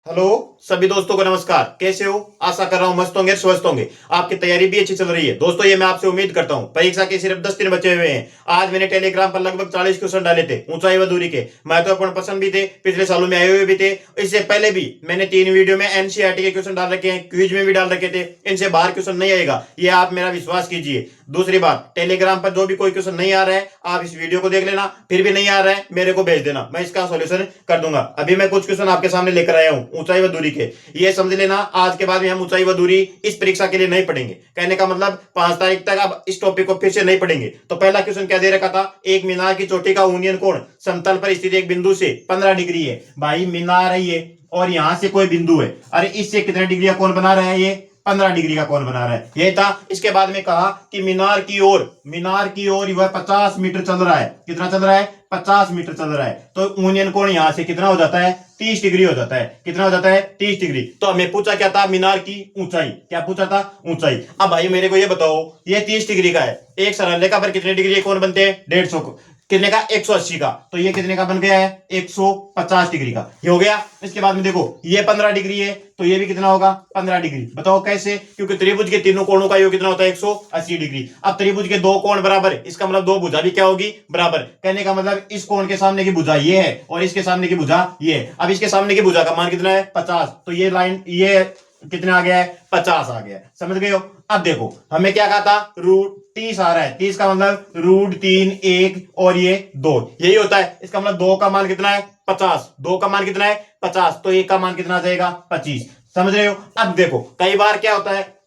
Hello सभी दोस्तों को नमस्कार। कैसे हो? आशा कर रहा हूं मस्त होंगे, स्वस्थ होंगे। आपकी तैयारी भी अच्छी चल रही है। दोस्तों ये मैं आपसे उम्मीद करता हूं। परीक्षा के सिर्फ 10 दिन बचे हुए हैं। आज मैंने टेलीग्राम पर लगभग 40 क्वेश्चन डाले थे, ऊंचाई व दूरी के। महत्वपूर्ण प्रश्न भी थे, पिछले सालों में आए हुए भी थे। इससे पहले भी मैंने 3 वीडियो में एनसीईआरटी के क्वेश्चन डाल रखे हैं, क्विज में भी डाल रखे थे। इनसे बाहर क्वेश्चन नहीं आएगा, ये आप मेरा विश्वास कीजिए। दूसरी बात, टेलीग्राम पर जो भी कोई क्वेश्चन नहीं आ रहा है, आप इस वीडियो को देख लेना। फिर भी नहीं आ रहा है, मेरे को भेज देना, मैं इसका सोल्यूशन कर दूंगा। अभी मैं कुछ क्वेश्चन आपके सामने लेकर आया हूं ऊंचाई व दूरी के। ये समझ लेना, आज के बाद में हम ऊंचाई व दूरी इस परीक्षा के लिए नहीं पढ़ेंगे। कहने का मतलब 5 तारीख तक अब इस टॉपिक को फिर से नहीं पढ़ेंगे। तो पहला क्वेश्चन क्या दे रखा था? एक मीनार की चोटी का यूनियन कोण समतल पर स्थित एक बिंदु से 15 डिग्री है। भाई मीनार है ये, और यहां से कोई बिंदु है। अरे इससे कितने डिग्री का कोण बना रहा है? ये 15 डिग्री का कोण बना रहा है। ये था। इसके बाद में कहा कि मीनार की ओर वह 50 मीटर चल रहा है। कितना चल रहा है? 50 मीटर चल रहा है। तो यूनियन कोण यहां से कितना हो जाता है? 30 डिग्री हो जाता है। कितना हो जाता है? 30 डिग्री। तो हमें पूछा क्या था? मीनार की ऊंचाई। क्या पूछा था? ऊंचाई। अब भाई मेरे को ये बताओ, ये 30 डिग्री का है, एक सरल रेखा पर कितने डिग्री कोण बनते हैं? 150। कितने का? 180 का। तो ये कितने का बन गया है? 150 डिग्री का। ये हो गया। इसके बाद में देखो, ये 15 डिग्री है, तो ये भी कितना होगा? 15 डिग्री। बताओ कैसे? क्योंकि त्रिभुज के तीनों कोणों का योग कितना होता है? 180 डिग्री। अब त्रिभुज के दो कोण बराबर है, इसका मतलब दो भुजा भी क्या होगी? बराबर। कहने का मतलब इस कोण के सामने की भुजा ये है, और इसके सामने की भुजा ये है। अब इसके सामने की भुजा का मान कितना है? 50। तो ये लाइन ये कितना आ गया है? 50 आ गया है। समझ गए हो? अब देखो, हमें क्या कहा था? रूट 30 आ रहा है। 30 का मतलब √3 1 और ये 2, यही होता है। इसका मतलब 2 का मान कितना है? 50। 2 का मान कितना है? 50। तो 1 का मान कितना आ जाएगा? 25। समझ रहे हो? अब देखो, कई बार क्या होता है,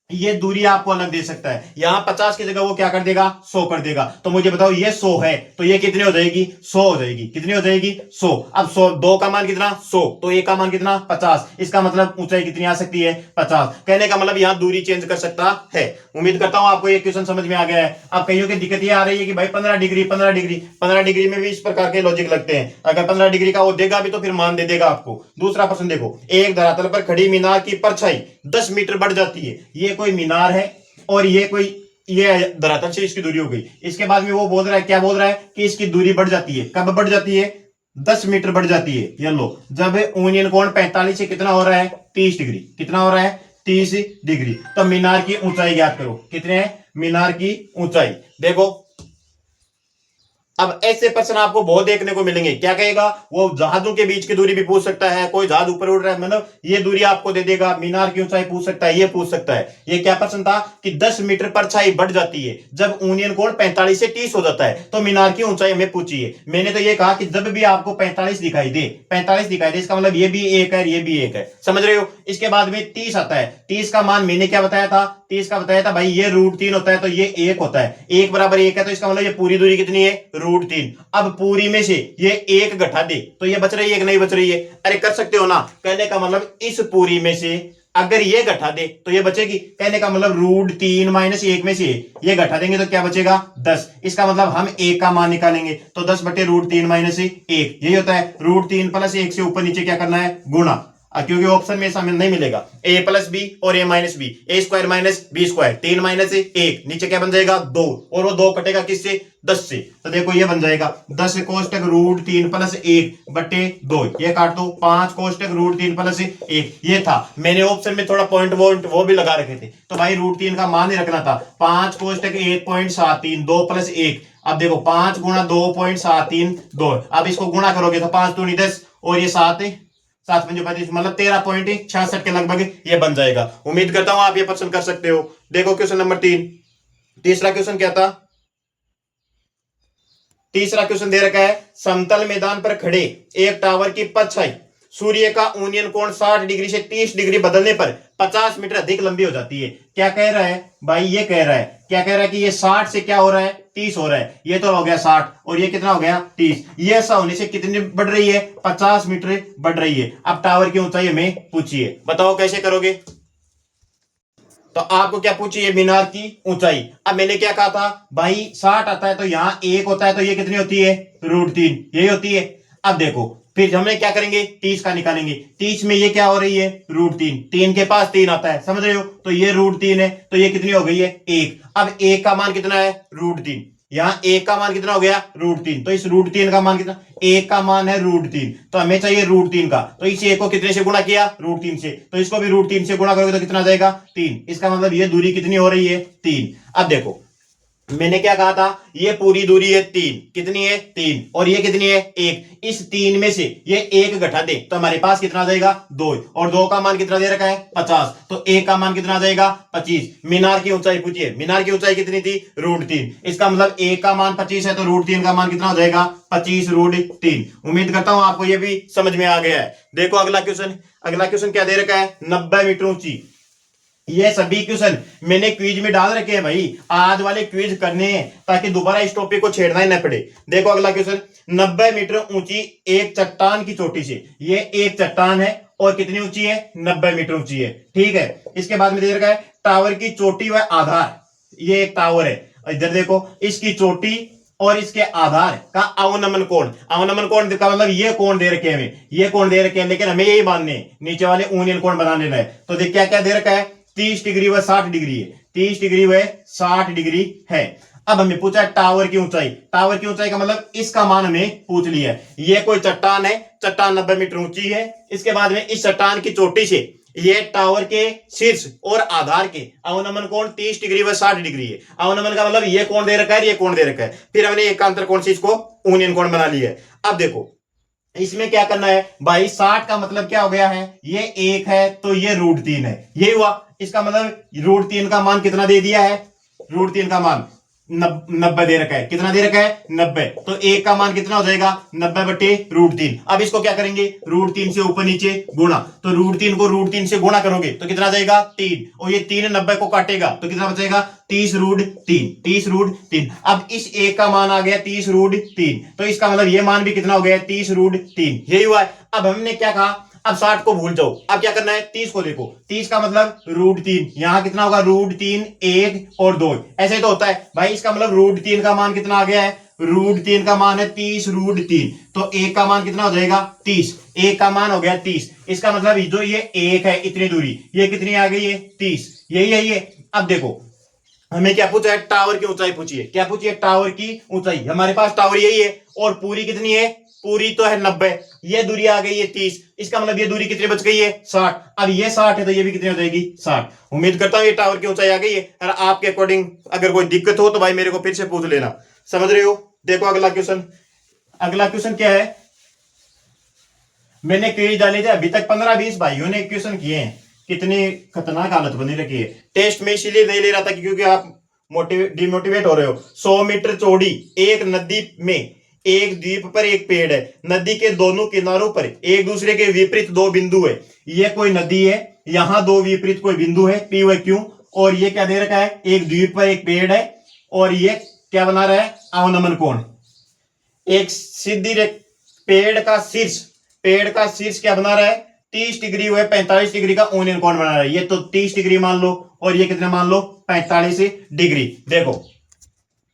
ये दूरी आपको अलग दे सकता है। यहां 50 की जगह वो क्या कर देगा? 100 कर देगा। तो मुझे बताओ, ये 100 है, तो ये कितनी हो जाएगी? 100 हो जाएगी। कितनी हो जाएगी? 100। अब 100, 2 का मान कितना? 100। तो 1 का मान कितना? 50। इसका मतलब ऊंचाई कितनी आ सकती है? 50। कहने का मतलब यहां दूरी चेंज कर सकता है। उम्मीद करता हूं आपको ये क्वेश्चन समझ में आ गया है। अब कईयों की दिक्कत ये आ रही है कि भाई 15 डिग्री 15 डिग्री 15 डिग्री में भी इस प्रकार के लॉजिक लगते हैं। अगर 15 डिग्री का वो देगा भी तो फिर मान दे देगा आपको। दूसरा प्रश्न देखो, एक धरातल पर खड़ी मीनार की परछाई 10 मीटर बढ़ जाती है। ये कोई मीनार है, और ये धरातल से इसकी दूरी हो गई। इसके बाद में वो बोल रहा है, क्या बोल रहा है? कि इसकी दूरी बढ़ जाती है। कब बढ़ जाती है? 10 मीटर बढ़ जाती है। ये लो, जब यूनियन कोण 45 से कितना हो रहा है? 30 डिग्री। कितना हो रहा है? 30 डिग्री। तो मीनार की ऊंचाई ज्ञात करो। कितने है मीनार की ऊंचाई? देखो, अब ऐसे प्रश्न आपको बहुत देखने को मिलेंगे। क्या कहेगा वो? जहाजों के बीच की दूरी भी पूछ सकता है। कोई जहाज ऊपर उड़ रहा है, मतलब ये दूरी आपको दे देगा। मीनार की ऊंचाई पूछ सकता है, ये पूछ सकता है। ये क्या प्रश्न था? कि 10 मीटर परछाई बढ़ जाती है जब यूनियन कोण 45 से 30 हो जाता है। तो मीनार की ऊंचाई हमें पूछिए। मैंने तो ये कहा कि जब भी आपको 45 दिखाई दे, 45 दिखाई दे, इसका मतलब ये भी एक है, ये भी एक है। समझ रहे हो? इसके बाद में 30 आता है। 30 का मान मैंने क्या बताया था? 30 का बताया था भाई, ये √3 होता है, तो ये 1 होता है। 1 बराबर 1 है, तो इसका मतलब ये पूरी दूरी कितनी है? √3। अब पूरी में से ये 1 घटा दे, तो ये बच रही है कि नहीं बच रही है? अरे कर सकते हो ना। कहने का मतलब इस पूरी में से अगर ये घटा दे तो ये बचेगी। कहने का मतलब √3 - 1 में से ये घटा देंगे तो क्या बचेगा? 10। इसका मतलब हम 1 का मान निकालेंगे, तो 10 बटे √3 - 1, यही होता है। √3 + 1 से ऊपर नीचे क्या करना है? गुणा। क्योंकि ऑप्शन में शामिल नहीं मिलेगा। a + b और a - b, a² - b², 3 - 1, नीचे क्या बन जाएगा? 2। और वो 2 कटेगा किससे? 10 से। तो देखो ये बन जाएगा 10 कोष्टक √3 + 1 बटे 2। ये काट दो। 5 कोष्टक √3 + 1। ये था। मैंने ऑप्शन में थोड़ा पॉइंट वो भी लगा रखे थे, तो भाई √3 का मान ही रखना था। 5 कोष्टक 1.73, 2 + 1। अब देखो 5 × 2.73 2। अब इसको गुणा करोगे तो 5 दूनी 10, और ये 7 7 × 5 = 35, मतलब 13.66 के लगभग ये बन जाएगा। उम्मीद करता हूं आप ये प्रश्न कर सकते हो। देखो क्वेश्चन नंबर 3। तीसरा क्वेश्चन क्या था? तीसरा क्वेश्चन दे रखा है, समतल मैदान पर खड़े एक टावर की परछाई सूर्य का यूनियन कोण 60 डिग्री से 30 डिग्री बदलने पर 50 मीटर अधिक लंबी हो जाती है। क्या कह रहा है भाई? ये कह रहा है, क्या कह रहा है कि ये 60 से क्या हो रहा है? 30 हो रहा है। ये तो हो गया 60, और ये कितना हो गया? 30। ये ऐसा होने से कितनी बढ़ रही है? 50 मीटर बढ़ रही है। अब टावर की ऊंचाई हमें पूछिए। बताओ कैसे करोगे? तो आपको क्या पूछिए? मीनार की ऊंचाई। अब मैंने क्या कहा था भाई? 60 आता है, तो यहां 1 होता है, तो ये कितनी होती है? √3, यही होती है। अब देखो, फिर हमने क्या करेंगे? 30 का निकालेंगे। 30 में ये क्या हो रही है? √3। 3 के पास 3 आता है, समझ रहे हो? तो ये √3 है, तो ये कितनी हो गई है? 1। अब 1 का मान कितना है? √3। यहाँ a का मान कितना हो गया √3, तो इस √3 का मान कितना, a का मान है √3, तो हमें चाहिए √3 का, तो इस a को कितने से गुणा किया √3 से, तो इसको भी √3 से गुणा करोगे तो कितना आ जाएगा 3। इसका मतलब ये दूरी कितनी हो रही है 3। अब देखो मैंने क्या कहा था, ये पूरी दूरी है 3, कितनी है 3, और ये कितनी है 1। इस 3 में से ये 1 घटा दे तो हमारे पास कितना आ जाएगा 2, और 2 का मान कितना दे रखा है 50, तो 1 का मान कितना आ जाएगा 25। मीनार की ऊंचाई पूछिए, मीनार की ऊंचाई कितनी थी √3, इसका मतलब 1 का मान 25 है तो √3 का मान कितना हो जाएगा 25 √3। उम्मीद करता हूं आपको ये भी समझ में आ गया है। देखो अगला क्वेश्चन क्या दे रखा है, 90 मीटर ऊंची। ये सभी क्वेश्चन मैंने क्विज में डाल रखे हैं भाई, आज वाले क्विज करने हैं ताकि दोबारा इस टॉपिक को छेड़ना ही न पड़े। देखो अगला क्वेश्चन, 90 मीटर ऊंची एक चट्टान की चोटी से, ये एक चट्टान है और कितनी ऊंची है 90 मीटर ऊंची है, ठीक है। इसके बाद में दे रखा है टावर की चोटी व आधार, ये एक टावर है, इधर देखो इसकी चोटी और इसके आधार का अवनमन कोण का मतलब ये कोण दे रखे हैं हमें, ये कोण दे रखे हैं, लेकिन हमें यही मानने नीचे वाले ऊनियन कोण बना लेना है। तो देख क्या क्या दे रखा है, 30 डिग्री व 60 डिग्री है, 30 डिग्री व 60 डिग्री है। अब हमें पूछा है टावर की ऊंचाई, टावर की ऊंचाई का मतलब इसका मान हमें पूछ लिया है। ये कोई चट्टान है, चट्टान 90 मीटर ऊंची है, इसके बाद में इस चट्टान की चोटी से ये टावर के शीर्ष और आधार के अवनमन कोण 30 डिग्री व 60 डिग्री है। अवनमन का मतलब ये कोण दे रखा है, ये कोण दे रखा है, फिर हमने एकांतर कोण से इसको ऊनियन कोण बना लिया है। अब देखो इसमें क्या करना है भाई, 60 का मतलब क्या हो गया है, ये 1 है तो ये √3 है, ये हुआ। इसका मतलब √3 का मान कितना दे दिया है, √3 का मान 90 दे रखा है, कितना दे रखा है 90, तो 1 का मान कितना हो जाएगा 90 बटे √3। अब इसको क्या करेंगे √3 से ऊपर नीचे गुणा, तो √3 को √3 से गुणा करोगे तो कितना जाएगा 3, और ये 3 90 को काटेगा तो कितना बचेगा 30 √3। अब इस 1 का मान आ गया 30 √3, तो इसका मतलब ये मान भी कितना हो गया 30 √3, यही हुआ है। अब हमने क्या कहा, अब 60 को भूल जाओ, अब क्या करना है 30 को देखो, 30 का मतलब √3, यहां कितना होगा √3 1 और 2, ऐसे तो होता है भाई। इसका मतलब √3 का मान कितना आ गया है, √3 का मान है 30 √3, तो 1 का मान कितना हो जाएगा 30, 1 का मान हो गया 30। इसका मतलब जो ये 1 है इतनी दूरी, ये कितनी आ गई है 30, यही है ये। अब देखो हमें क्या पूछा है, टावर की ऊंचाई पूछिए, क्या पूछिए टावर की ऊंचाई। हमारे पास टावर यही है और पूरी कितनी है, पूरी तो है 90, ये दूरी आ गई है 30, इसका मतलब ये दूरी कितनी बच गई है 60। अब ये 60 है तो ये भी कितनी हो जाएगी 60। उम्मीद करता हूं ये टावर की ऊंचाई आ गई है। और आपके अकॉर्डिंग अगर कोई दिक्कत हो तो भाई मेरे को फिर से पूछ लेना, समझ रहे हो। देखो अगला क्वेश्चन क्या है, मैंने क्विज डाले थे अभी तक 15-20 भाइयों ने क्वेश्चन किए हैं, कितनी खतरनाक हालत बनी रखी है। टेस्ट में इसीलिए नहीं ले रहा था क्योंकि आप डिमोटिवेट हो रहे हो। 100 मीटर चौड़ी एक नदी में एक द्वीप पर एक पेड़ है, नदी के दोनों किनारों पर एक दूसरे के विपरीत 2 बिंदु है। ये कोई नदी है, यहां 2 विपरीत कोई बिंदु है P व Q, और ये क्या दे रखा है, एक द्वीप पर एक पेड़ है, और ये क्या बना रहा है अवनमन कोण। एक सीधी पेड़ का शीर्ष क्या बना रहा है 30 डिग्री व 45 डिग्री का ऊनियन कोण बना रहा है। ये तो 30 डिग्री मान लो और ये कितने मान लो 45 डिग्री। देखो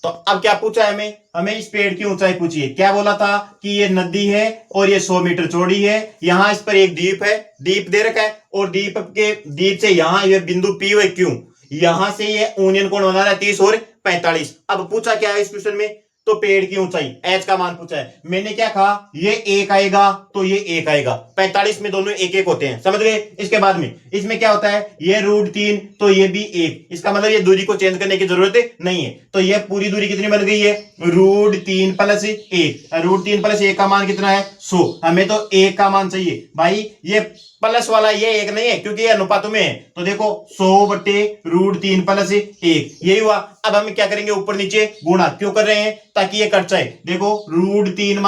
तो अब क्या पूछा है हमें इस पेड़ की ऊंचाई पूछी है। क्या बोला था कि ये नदी है और ये 100 मीटर चौड़ी है, यहां इस पर एक द्वीप है, द्वीप दे रखा है, और द्वीप से यहां ये बिंदु P व Q, यहां से ये ऊनियन कोण बना रहा है 30 और 45। अब पूछा क्या है इस क्वेश्चन में, तो पेड़ की ऊंचाई h का मान पूछा है। मैंने क्या कहा, ये 1 आएगा तो ये 1 आएगा, 45 में दोनों 1-1 होते हैं, समझ गए। इसके बाद में इसमें क्या होता है, ये √3 तो ये भी 1, इसका मतलब ये दूरी को चेंज करने की जरूरत नहीं है। तो ये पूरी दूरी कितनी बन गई है √3 + 1, √3 + 1 का मान कितना है 100। हमें तो 1 का मान चाहिए भाई, ये प्लस वाला ये 1 नहीं है क्योंकि ये अनुपात में है, तो देखो 100 बटे √3 + 1, यही हुआ। अब हम क्या करेंगे, ऊपर नीचे गुणा क्यों कर रहे हैं, ताकि ये कट जाए। देखो √3 -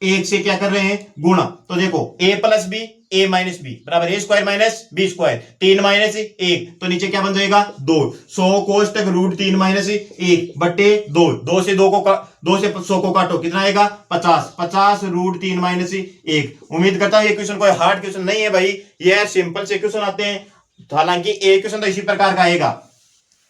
1 से क्या कर रहे हैं गुणा, तो देखो a + b a - b बराबर a² - b², 3 - 1, तो नीचे क्या बन जाएगा 2, 100 कोष्टक √3 - 1 बटे 2, 2 से 100 को काटो कितना आएगा 50, 50 √3 - 1। उम्मीद करता हूं ये क्वेश्चन कोई हार्ड क्वेश्चन नहीं है भाई, ये सिंपल से क्वेश्चन आते हैं। हालांकि एक क्वेश्चन तो इसी प्रकार का आएगा,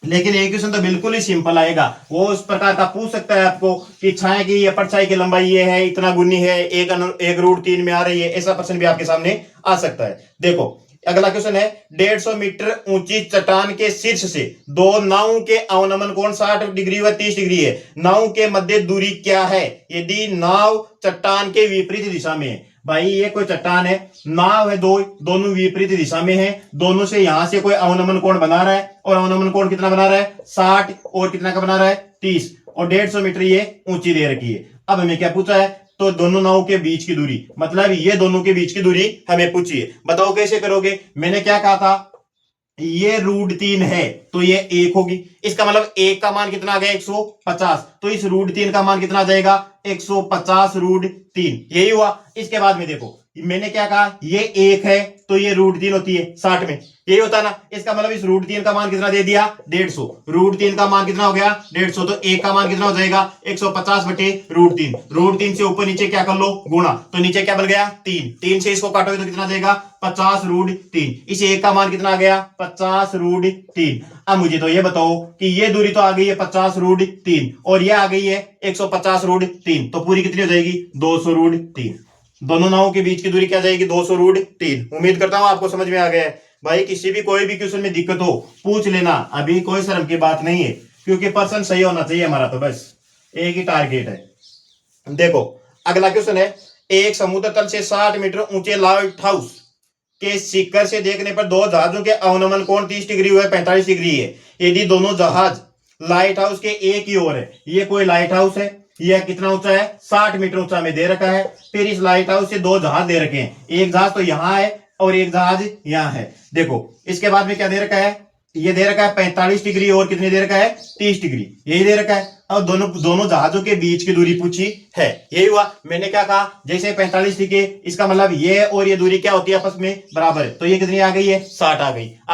लेकिन एक क्वेश्चन तो बिल्कुल ही सिंपल आएगा। वो उस प्रकार का पूछ सकता है आपको कि छाया की या परछाई की लंबाई ये है, इतना गुनी है, एक √3 में आ रही है, ऐसा प्रश्न भी आपके सामने आ सकता है। देखो अगला क्वेश्चन है 150 मीटर ऊंची चट्टान के शीर्ष से दो नाव के अवनमन कोण 60 डिग्री व 30 डिग्री है। नाव के मध्य दूरी क्या है यदि नाव चट्टान के विपरीत दिशा में है। भाई ये कोई चट्टान है, नाव है, दोनों विपरीत दिशा में है, दोनों से यहां से कोई अवनमन कोण बना रहा है और अवनमन कोण कितना बना रहा है 60 और कितना का बना रहा है 30 और 150 मीटर ये ऊंची दे रखी है। अब हमें क्या पूछा है, तो दोनों नाव के बीच की दूरी, मतलब ये दोनों के बीच की दूरी हमें पूछी है। बताओ कैसे करोगे। मैंने क्या कहा था, ये √3 है तो ये 1 होगी, इसका मतलब 1 का मान कितना आ गया 150, तो इस √3 का मान कितना आ जाएगा 150 √3, यही हुआ। इसके बाद में देखो मैंने क्या कहा, ये 1 है तो ये √3 होती है 60 में, यही होता ना। इसका मतलब इस √3 का मान कितना दे दिया 150, √3 का मान कितना हो गया 150, तो 1 का मान कितना हो जाएगा 150 बटे √3, √3 से ऊपर नीचे क्या कर लो गुणा, तो नीचे क्या बन गया 3 से इसको काटोगे तो कितना देगा 50 √3, इस 1 का मान कितना आ गया 50 √3। अब मुझे तो ये बताओ कि ये दूरी तो आ गई है 50 √3 और ये आ गई है 150 √3, तो पूरी कितनी हो जाएगी 200 √3। दोनों नावों के बीच की दूरी क्या जाएगी 200 √3। उम्मीद करता हूं आपको समझ में आ गया है। भाई किसी भी कोई भी क्वेश्चन में दिक्कत हो पूछ लेना, अभी कोई शर्म की बात नहीं है, क्योंकि पर्सन सही होना चाहिए हमारा, तो बस एक ही टारगेट है। देखो अगला क्वेश्चन है, एक समुद्र तल से 60 मीटर ऊंचे लाइट हाउस के शिखर से देखने पर दो जहाजों के अवनमन कोण 30 डिग्री व 45 डिग्री है। यदि दोनों जहाज लाइट हाउस के एक ही ओर है, ये कोई लाइट हाउस है, यह कितना ऊंचा है 60 मीटर ऊंचा में दे रखा है। फिर इस लाइट हाउस से दो जहाज दे रखे हैं, एक जहाज तो यहां है और एक जहाज यहां है। देखो इसके बाद में क्या दे रखा है, ये दे रखा है 45 डिग्री और कितने दे रखा है 30 डिग्री, यही दे रखा है। और दोनों जहाजों के बीच की दूरी पूछी है, यही हुआ। मैंने क्या कहा, जैसे 45 डिग्री, इसका मतलब ये और ये दूरी क्या होती है आपस में बराबर है, तो ये कितनी आ गई है 60 आ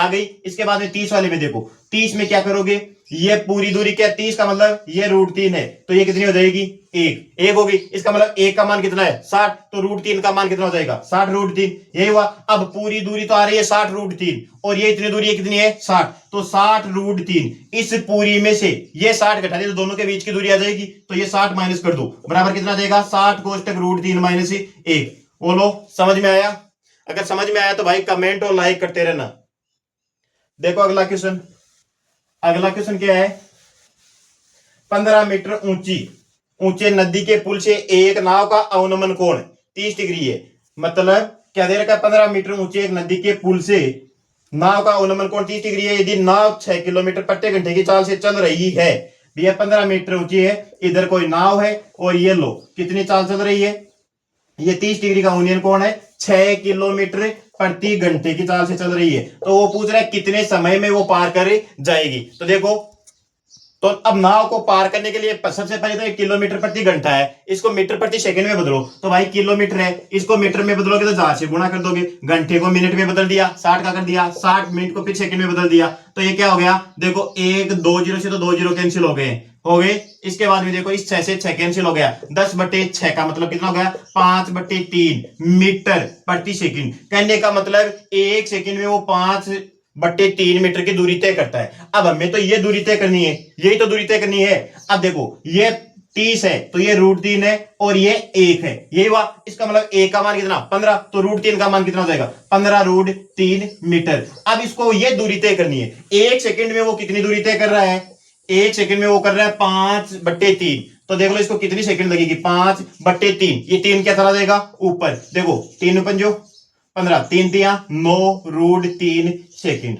गई। इसके बाद में 30 वाले में देखो, 30 में क्या करोगे, ये पूरी दूरी क्या 30 का मतलब ये √3 है, तो ये कितनी हो जाएगी 1 होगी। इसका मतलब 1 का मान कितना है 60, तो √3 का मान कितना हो जाएगा 60 √3, यही हुआ। अब पूरी दूरी तो आ रही है 60 √3 और ये इतनी दूरी कितनी है 60, तो 60 √3, इस पूरी में से ये 60 घटा दे तो दोनों के बीच की दूरी आ जाएगी, तो ये 60 माइनस कर दो बराबर कितना देगा 60 कोष्टक √3 माइनस 1। बोलो समझ में आया? अगर समझ में आया तो भाई कमेंट और लाइक करते रहना। देखो अगला क्वेश्चन, अगला क्वेश्चन क्या है, 15 मीटर ऊंचे नदी के पुल से एक नाव का अवनमन कोण 30 डिग्री है। मतलब क्या दे रखा है, 15 मीटर ऊंचे एक नदी के पुल से नाव का अवनमन कोण 30 डिग्री है। यदि नाव 6 किलोमीटर प्रति घंटे की चाल से चल रही है, भैया 15 मीटर ऊंची है, इधर कोई नाव है और ये लो कितनी चाल चल रही है, ये 30 डिग्री का अवनमन कोण है, 6 किलोमीटर प्रति घंटे की चाल से चल रही है। तो वो पूछ रहा है कितने समय में वो पार कर जाएगी। तो देखो, तो अब नाव को पार करने के लिए सबसे पहले तो 1 किलोमीटर प्रति घंटा है, इसको मीटर प्रति सेकंड में बदलो, तो भाई किलोमीटर है, इसको मीटर में बदलोगे तो 4 से गुणा कर दोगे, घंटे को मिनट में बदल दिया 60 का कर दिया, 60 मिनट को फिर सेकंड में बदल दिया, तो ये क्या हो गया, देखो 1 2 0 से तो 2 0 कैंसिल हो गए। इसके बाद में देखो इस 6 से 6 कैंसिल हो गया, 10/6 का मतलब कितना हो गया 5/3 मीटर प्रति सेकंड। कहने का मतलब 1 सेकंड में वो 5/3 मीटर की दूरी तय करता है। अब हमें तो ये दूरी तय करनी है, यही तो दूरी तय करनी है। अब देखो ये 30 है तो ये √3 है और ये 1 है, यही हुआ। इसका मतलब 1 का मान कितना 15, तो √3 का मान कितना हो जाएगा 15 √3 मीटर। अब इसको ये दूरी तय करनी है, 1 सेकंड में वो कितनी दूरी तय कर रहा है, 1 सेकंड में वो कर रहा है 5/3, तो देख लो इसको कितनी सेकंड लगेगी 5/3, ये 3 क्या चला जाएगा ऊपर, देखो 3 पंजो 15, 3 तिया 9 √3 सेकंड।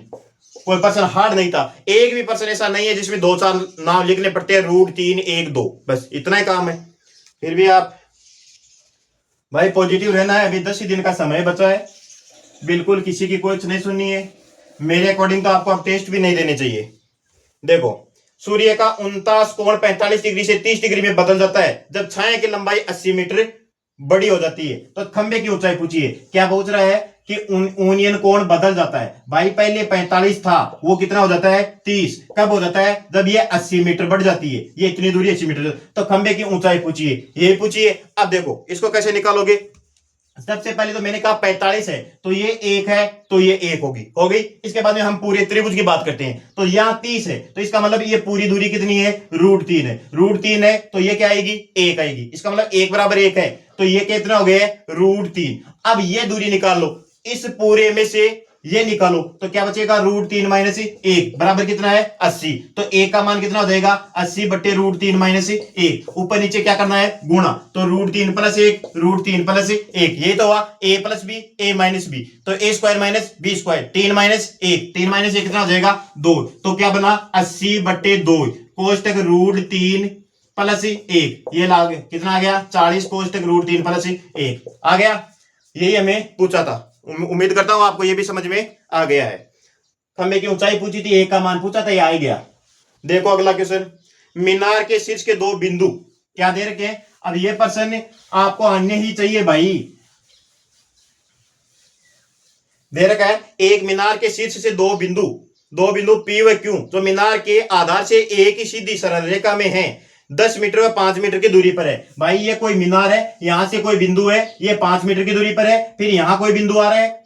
कोई पर्सन हार्ड नहीं था, एक भी पर्सन ऐसा नहीं है जिसमें 2-4 नाम लिखने पड़ते हैं √3 1 2, बस इतना ही काम है। फिर भी आप भाई पॉजिटिव रहना है, अभी 10 ही दिन का समय बचा है, बिल्कुल किसी की कोई नहीं सुननी है। मेरे अकॉर्डिंग तो आपको अब टेस्ट भी नहीं देने चाहिए। देखो सूर्य का 49 कोण 45 डिग्री से 30 डिग्री में बदल जाता है जब छाया की लंबाई 80 मीटर बड़ी हो जाती है। तो खंबे की ऊंचाई पूछिए, क्या पूछ रहा है कि यूनियन कोण बदल जाता है। भाई पहले 45 था, वो कितना हो जाता है 30, कब हो जाता है जब ये 80 मीटर बढ़ जाती है, ये इतनी दूरी 80 मीटर। तो खंबे की ऊंचाई पूछिए, ये पूछिए। अब देखो इसको कैसे निकालोगे, सबसे पहले तो मैंने कहा 45 है तो ये 1 है, तो ये 1 हो गई। इसके बाद में हम पूरे त्रिभुज की बात करते हैं, तो यहाँ 30 है तो इसका मतलब ये पूरी दूरी कितनी है √3 है, √3 है तो ये क्या आएगी 1 आएगी। इसका मतलब 1 बराबर 1 है, तो ये कितना हो गया √3। अब ये दूरी निकाल लो, इस पूरे में से ये निकालो तो क्या बचेगा, √3 - 1 बराबर कितना है 80। तो a का मान कितना हो जाएगा 80 बट्टे √3 - 1। ऊपर नीचे क्या करना है गुणा, तो √3 + 1 √3 + 1 ये तो हुआ a + b a - b। तो a² - b² 3 - 1 3 - 1 कितना हो जाएगा 2। तो क्या बना 80 बट्टे 2 कोष्टक √3 + 1 ये लाग कितना आ गया 40 कोष्टक √3 + 1 आ गया। यही हमें पूछा था। उम्मीद करता हूं आपको ये भी समझ में आ गया है। खंबे की ऊंचाई पूछी थी, एक का मान पूछा था, ये आ ही गया। देखो अगला क्वेश्चन, मीनार के शीर्ष के दो बिंदु क्या दे रखे हैं। अब ये प्रश्न आपको आने ही चाहिए भाई। दे रखा है एक मीनार के शीर्ष से दो बिंदु P व Q जो मीनार के आधार से एक ही सीधी सरल रेखा में है 10 मीटर व 5 मीटर की दूरी पर है। भाई ये कोई मीनार है, यहां से कोई बिंदु है, ये 5 मीटर की दूरी पर है, फिर यहां कोई बिंदु आ रहा है,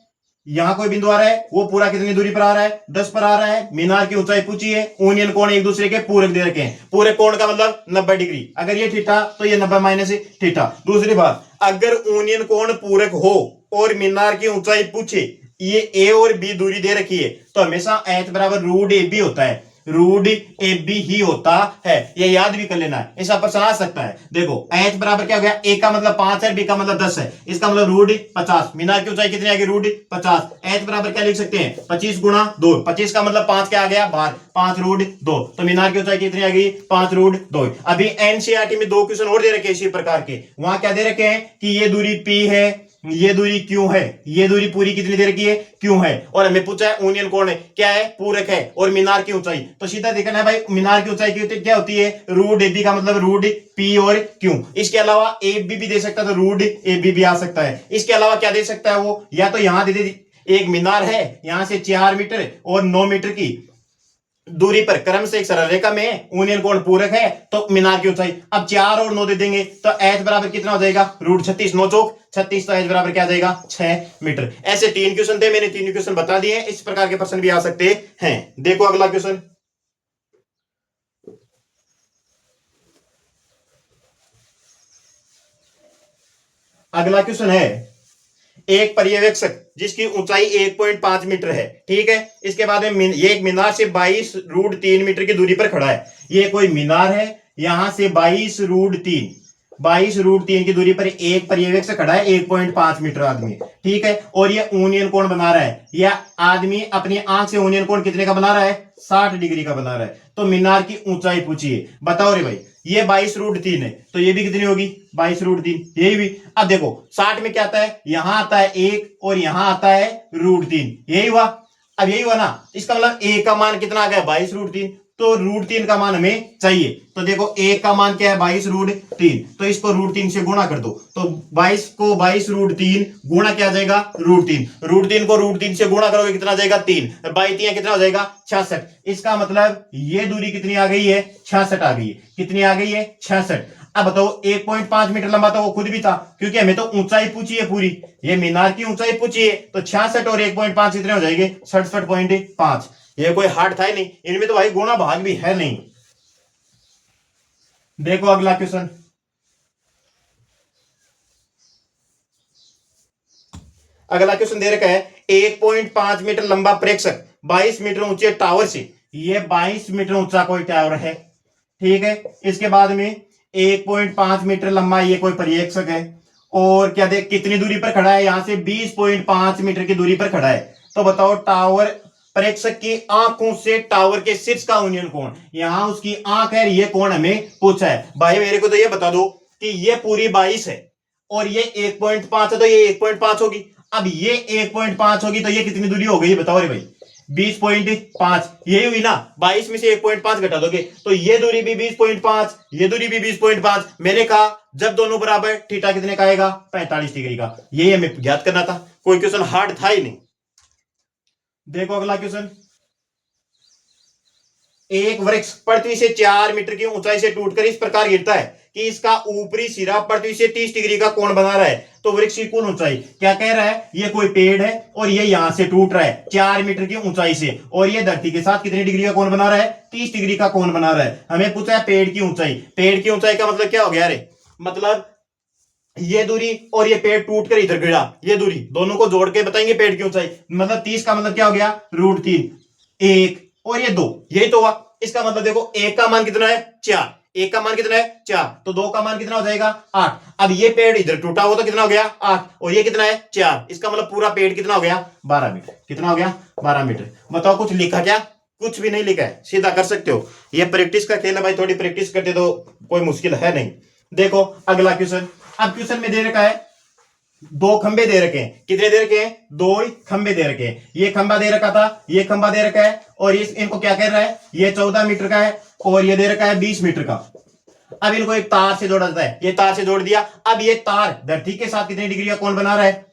यहां कोई बिंदु आ रहा है, वो पूरा कितनी दूरी पर आ रहा है 10 पर आ रहा है। मीनार की ऊंचाई पूछी है, यूनियन कोण एक दूसरे के पूरक दे रखे हैं। पूरक कोण का मतलब 90 डिग्री, अगर ये थीटा तो ये 90 - थीटा। दूसरी बात, अगर यूनियन कोण पूरक हो और मीनार की ऊंचाई पूछे, ये ए और बी दूरी दे रखी है, तो हमेशा एच बराबर √AB होता है, √AB ही होता है। ये याद भी कर लेना है, ऐसा प्रश्न आ सकता है। देखो एच बराबर क्या हो गया, ए का मतलब 5 है, बी का मतलब 10 है, इसका मतलब √50। मीनार की ऊंचाई कितनी आ गई √50। एच बराबर क्या लिख सकते हैं 25 × 2, 25 का मतलब 5 क्या आ गया बाहर, 5√2। तो मीनार की ऊंचाई कितनी आ गई 5√2। अभी एनसीईआरटी में 2 क्वेश्चन और दे रखे हैं इसी प्रकार के। वहां क्या दे रखे हैं कि ये दूरी P है, ये दूरी क्यों है, ये दूरी पूरी कितनी दे रखी है क्यों है, और हमें पूछा है यूनियन कोण है क्या है पूरक है, और मीनार की ऊंचाई। तो सीधा देखना है भाई मीनार की ऊंचाई की क्या होती है √AB का मतलब √P और Q। इसके अलावा AB भी दे सकता है, तो √AB भी आ सकता है। इसके अलावा क्या दे सकता है वो, या तो यहां दे दे एक मीनार है, यहां से 4 मीटर और 9 मीटर की दूरी पर क्रम से एक सरल रेखा में यूनियन कोण पूरक है, तो मीनार की ऊंचाई अब 4 और 9 दे देंगे, तो h बराबर कितना हो जाएगा √36 9 चौक 36, तो h बराबर क्या जाएगा 6 मीटर। ऐसे 3 क्वेश्चन थे, मैंने 3 क्वेश्चन बता दिए। इस प्रकार के प्रश्न भी आ सकते हैं। देखो अगला क्वेश्चन, अगला क्वेश्चन है एक पर्यवेक्षक जिसकी ऊंचाई 1.5 मीटर है, ठीक है। इसके बाद में ये एक मीनार से 22√3 मीटर की दूरी पर खड़ा है। ये कोई मीनार है, यहां से 22√3 की दूरी पर एक पर्यवेक्षक खड़ा है, 1.5 मीटर आदमी, ठीक है। और ये यूनियन कोण बना रहा है, यह आदमी अपनी आंख से यूनियन कोण कितने का बना रहा है 60 डिग्री का बना रहा है। तो मीनार की ऊंचाई पूछिए, बताओ रे भाई। ये 22√3 है, तो ये भी कितनी होगी 22√3, यही भी। अब देखो 60 में क्या आता है, यहां आता है 1 और यहां आता है √3, यही हुआ। अब यही हुआ ना, इसका मतलब a का मान कितना आ गया 22√3, तो √3 का मान हमें चाहिए। तो देखो a का मान क्या है 22√3, तो इसको √3 से गुणा कर दो, तो 22 को 22√3 गुणा क्या जाएगा √3, √3 को √3 से गुणा करोगे कितना जाएगा 3, 22 कितना हो जाएगा 66। इसका मतलब ये दूरी कितनी आ गई है 66 आ गई है। कितनी आ गई है 66। अब बताओ 1.5 मीटर लंबा तो वो खुद भी था, क्योंकि हमें तो ऊंचाई पूछी है पूरी, ये मीनार की ऊंचाई पूछी है, तो 66 और 1.5 कितने हो जाएंगे 67.5। ये कोई हार्ड था ही नहीं, इनमें तो भाई गुणा भाग भी है नहीं। देखो अगला क्वेश्चन, अगला क्वेश्चन दे रखा है 1.5 मीटर लंबा प्रेक्षक 22 मीटर ऊंचे टावर से, ये 22 मीटर ऊंचा कोई टावर है, ठीक है। इसके बाद में 1.5 मीटर लंबा ये कोई पर्यवेक्षक है, और क्या देख कितनी दूरी पर खड़ा है, यहां से 20.5 मीटर की दूरी पर खड़ा है। तो बताओ टावर प्रेक्षक की आंखों से टावर के शीर्ष का यूनियन कोण, यहां उसकी आंख है, ये कोण हमें पूछा है। भाई मेरे को तो ये बता दो कि ये पूरी 22 है और ये 1.5 है, तो ये 1.5 होगी। अब ये 1.5 होगी, तो ये कितनी दूरी हो गई बताओ रे भाई 20.5, यही हुई ना। 22 में से 1.5 घटा दोगे तो ये दूरी भी 20.5, ये दूरी भी 20.5। मैंने कहा जब दोनों बराबर थीटा कितने का आएगा 45 डिग्री का। यही हमें ज्ञात करना था, कोई क्वेश्चन हार्ड था ही नहीं। देखो अगला क्वेश्चन, एक वृक्ष पृथ्वी से 4 मीटर की ऊंचाई से टूटकर इस प्रकार गिरता है कि इसका ऊपरी सिरा पृथ्वी से 30 डिग्री का कोण बना रहा है, तो वृक्ष की कुल ऊंचाई क्या कह रहा है, ये कोई पेड़ है और ये यहां से टूट रहा है 4 मीटर की ऊंचाई से, और ये धरती के साथ कितनी डिग्री का कोण बना रहा है 30 डिग्री का कोण बना रहा है। हमें पूछा है पेड़ की ऊंचाई। पेड़ की ऊंचाई का मतलब क्या हो गया रे, मतलब ये दूरी और ये पेड़ टूट कर इधर गिरा, ये दूरी दोनों को जोड़ के बताएंगे पेड़ की ऊंचाई। मतलब 30 का मतलब क्या हो गया, √3, एक और ये दो, यही तो हुआ। इसका मतलब देखो एक का मान कितना है 4, एक का मान कितना है 4, तो दो का मान कितना हो जाएगा 8। अब ये पेड़ इधर टूटा हुआ तो कितना हो गया 8, और ये कितना है 4, इसका मतलब पूरा पेड़ कितना हो गया 12 मीटर। कितना हो गया 12 मीटर। बताओ कुछ लिखा क्या, कुछ भी नहीं लिखा है, सीधा कर सकते हो। ये प्रैक्टिस का खेल है भाई, थोड़ी प्रैक्टिस करते तो कोई मुश्किल है नहीं। देखो अगला क्वेश्चन। अब क्वेश्चन में दे रखा है दो खंबे दे रखे हैं, कितने दे रखे हैं, दो खंबे दे रखे हैं। ये खंबा दे रखा था, ये खंबा दे रखा है, और इनको क्या कह रहा है, ये 14 मीटर का है और ये दे रखा है 20 मीटर का। अब इनको एक तार से जोड़ा जाता है, ये तार से जोड़ दिया। अब ये तार धरती के साथ कितने डिग्री का कोण बना रहा है,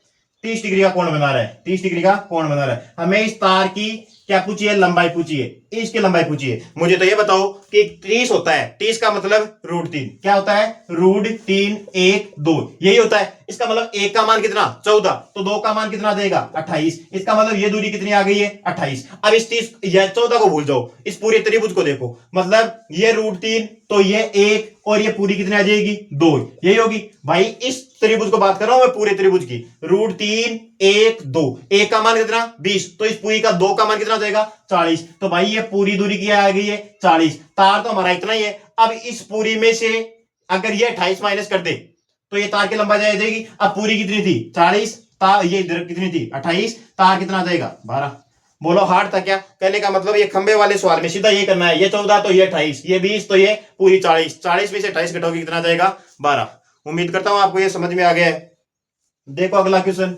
30 डिग्री का कोण बना रहा है, 30 डिग्री का कोण बना रहा है। हमें इस तार की क्या पूछिए, लंबाई पूछिए, इसकी लंबाई पूछिए। मुझे तो ये बताओ कि 30 होता है, 30 का मतलब √3, क्या होता है √3 1 2, यही होता है। इसका मतलब एक का मान कितना 14, तो दो का मान कितना देगा 28। इसका मतलब ये दूरी कितनी आ गई है 28। अब इस 30 या 14 को भूल जाओ, इस पूरे त्रिभुज को देखो, मतलब ये √3 तो ये 1 और ये पूरी कितनी आ जाएगी 2, यही होगी भाई। इस त्रिभुज को बात कर रहा हूं मैं, पूरे त्रिभुज की। √3 1 2, एक का मान कितना 20, तो इस पूरी का दो का मान कितना हो जाएगा 40। तो भाई ये पूरी दूरी की आ गई है 40। तार तो हमारा इतना ही है। अब इस पूरी में से अगर ये 28 माइनस कर दे तो ये तार की लंबाई जाएगी। अब पूरी कितनी थी 40, तार ये कितनी थी 28, तार कितना आ जाएगा 12। बोलो हार्ड था क्या, कहने का मतलब ये खंबे वाले सवाल में सीधा ये करना है, ये 14 तो ये 28, ये 20 तो ये पूरी 40, 40 में से 28 घटाओगे कितना जाएगा 12। उम्मीद करता हूं आपको ये समझ में आ गया है। देखो अगला क्वेश्चन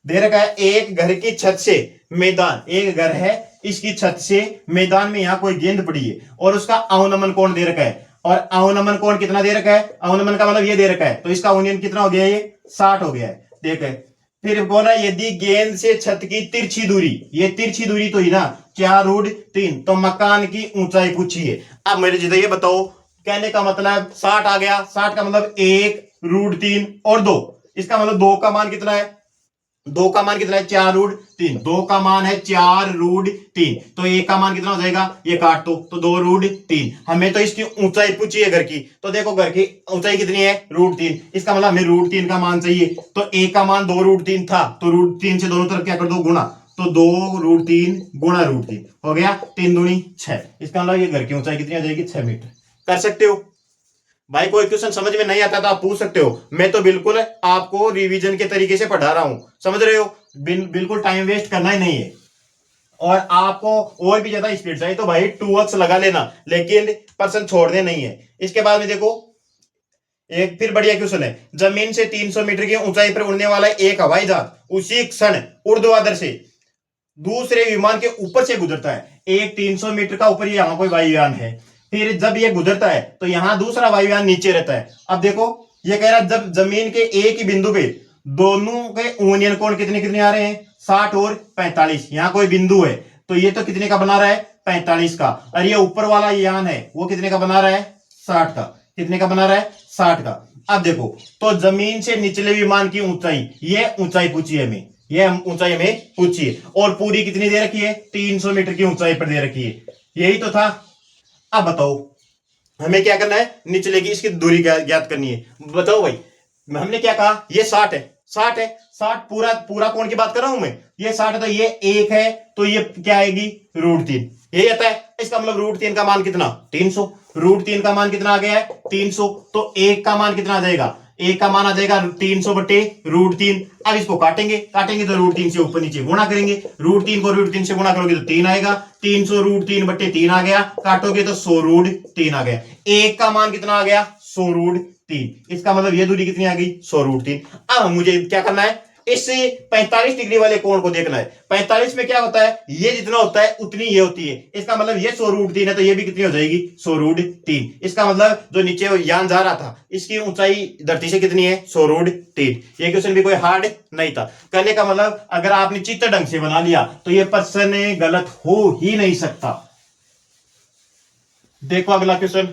दे रखा है, एक घर की छत से मैदान, एक घर है इसकी छत से मैदान में यहां कोई गेंद पड़ी है और उसका अवनमन कोण दे रखा है। और अवनमन कोण कितना दे रखा है, अवनमन का मतलब ये दे रखा है, तो इसका अवनयन कितना हो गया, ये 60 हो गया है। देख फिर बोला यदि गेंद से छत की तिरछी दूरी, ये तिरछी दूरी तो ही ना 4√3, तो मकान की ऊंचाई पूछी है। अब मेरे जिधर ये बताओ, कहने का मतलब 60 आ गया, 60 का मतलब 1√3 और 2, इसका मतलब 2 का मान कितना है, 2 का मान कितना है 4√3, 2 का मान है 4√3, तो 1 का मान कितना हो जाएगा, ये काट दो तो 2√3। हमें तो इसकी ऊंचाई पूछी है घर की, तो देखो घर की ऊंचाई कितनी है √3, इसका मतलब हमें √3 का मान चाहिए। तो 1 का मान 2√3 था, तो √3 से दोनों तरफ क्या कर दो गुणा, तो 2√3 गुणा √3 हो गया 3 दूनी 6। इसका मतलब ये घर की ऊंचाई कितनी आ जाएगी 6 मीटर। कर सकते हो भाई, कोई क्वेश्चन समझ में नहीं आता तो आप पूछ सकते हो। मैं तो बिल्कुल आपको रिवीजन के तरीके से पढ़ा रहा हूं, समझ रहे हो, बिल्कुल टाइम वेस्ट करना ही नहीं है। और आपको और भी ज्यादा स्पीड चाहिए तो भाई 2x लगा लेना, लेकिन पर्सन छोड़ने नहीं है। इसके बाद में देखो एक फिर बढ़िया क्वेश्चन है, जमीन से 300 मीटर की ऊंचाई पर उड़ने वाला एक हवाई जहाज उसी क्षण ऊर्ध्वाधर से दूसरे विमान के ऊपर से गुजरता है। एक 300 मीटर का ऊपर यहां कोई वायुयान है, फिर जब ये गुजरता है तो यहां दूसरा वायुयान नीचे रहता है। अब देखो ये कह रहा है जब जमीन के एक ही बिंदु पे दोनों के ऊर्ध्व कोण कितने कितने आ रहे हैं 60 और 45, यहां कोई बिंदु है तो ये तो कितने का बना रहा है 45 का, और ये ऊपर वाला यान है वो कितने का बना रहा है 60 का। कितने का बना रहा है 60 का। अब देखो तो जमीन से निचले विमान की ऊंचाई, ये ऊंचाई पूछी है हमें, ये ऊंचाई हमें पूछी है, और पूरी कितनी दे रखी है 300 मीटर की ऊंचाई पर दे रखी है, यही तो था। अब बताओ हमें क्या करना है, निचले की इसकी दूरी ज्ञात करनी है। बताओ भाई हमने क्या कहा, ये 60 है, 60 है, 60 पूरा पूरा कोण की बात कर रहा हूं मैं, ये 60 है तो ये एक है तो ये क्या आएगी √3, यही आता है। इसका मतलब √3 का मान कितना 300, √3 का मान कितना आ गया है 300, तो एक का मान कितना आ जाएगा, एक का मान आ जाएगा 300 बटे √3। अब इसको काटेंगे, काटेंगे तो √3 से ऊपर नीचे गुणा करेंगे, √3 को √3 से गुणा करोगे तो 3 आएगा, 300 √3 बटे 3 आ गया, काटोगे तो 100 √3 आ गया। एक का मान कितना आ गया 100 √3, इसका मतलब ये दूरी कितनी आ गई 100 √3। अब मुझे क्या करना है, इस 45 डिग्री वाले कोण को देखना है। 45 में क्या होता है, ये जितना होता है उतनी ये होती है, इसका मतलब ये 100 √3 है तो ये भी कितनी हो जाएगी 100 √3। इसका मतलब जो नीचे यान जा रहा था इसकी ऊंचाई धरती से कितनी है 100 √3। ये क्वेश्चन भी कोई हार्ड नहीं था। कहने का मतलब अगर आपने चित्त ढंग से बना लिया तो ये प्रश्न गलत हो ही नहीं सकता। देखो अगला क्वेश्चन,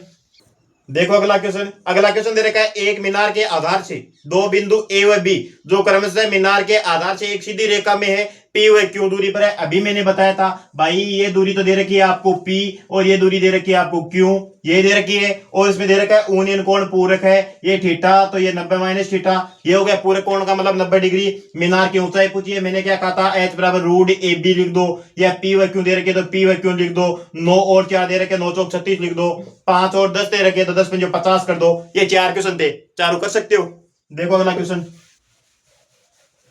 देखो अगला क्वेश्चन, अगला क्वेश्चन दे रखा है, एक मीनार के आधार से दो बिंदु ए व बी जो क्रमशः मीनार के आधार से एक सीधी रेखा में है, पी व क्यू दूरी पर है। अभी मैंने बताया था भाई ये दूरी तो दे रखी है आपको पी और ये दूरी दे रखी है आपको क्यू, ये दे रखी है और इसमें दे रखा है यूनियन कोण पूरक है, ये थीटा तो ये 90 माइनस थीटा, ये हो गया पूरक कोण का मतलब 90 डिग्री। मीनार की ऊंचाई पूछी है, मैंने क्या कहा था एच बराबर रूट ए बी लिख दो, या पी व क्यू दे रखे तो पी व क्यू लिख दो, 9 और 4 दे रखे 9 चौक 36 लिख दो, 5 और 10 दे रखे तो 10 पंजे 50 कर दो। ये 4 क्वेश्चन थे, चारों कर सकते हो। देखो अगला क्वेश्चन